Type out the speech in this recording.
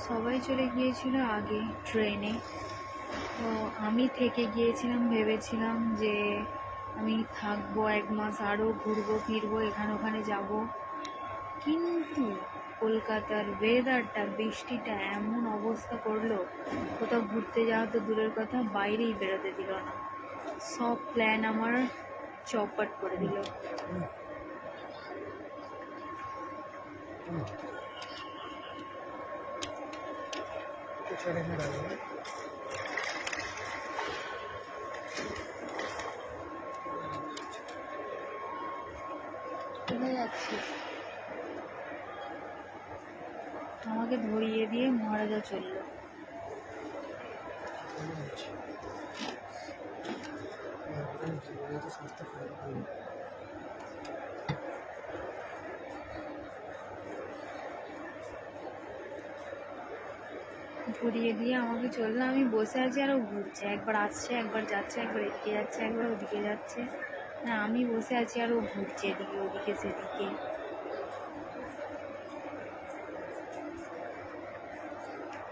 সবাই চলে গিয়েছিল আগে ট্রেনে। তো আমি থেকে গিয়েছিলাম, ভেবেছিলাম যে আমি থাকবো 1 মাস, আরও ঘুরবো ফিরবো, এখানে ওখানে যাব। কিন্তু কলকাতার ওয়েদারটা, বৃষ্টিটা এমন অবস্থা করলো, কোথাও ঘুরতে যাওয়া তো দূরের কথা, বাইরেই বেরোতে দিল না। সব প্ল্যান আমার চৌপাট করে দিল। কোথায় যাচ্ছিস? আমাকে ধরিয়ে দিয়ে মহারাজা চলল। ধরিয়ে দিয়ে আমাকে চললো, আমি বসে আছি আর ও ঘুরছে, একবার আসছে একবার যাচ্ছে, একবার এদিকে যাচ্ছে একবার ওদিকে যাচ্ছে। না, আমি বসে আছি আর ও ঘুরছে এদিকে ওদিকে সেদিকে।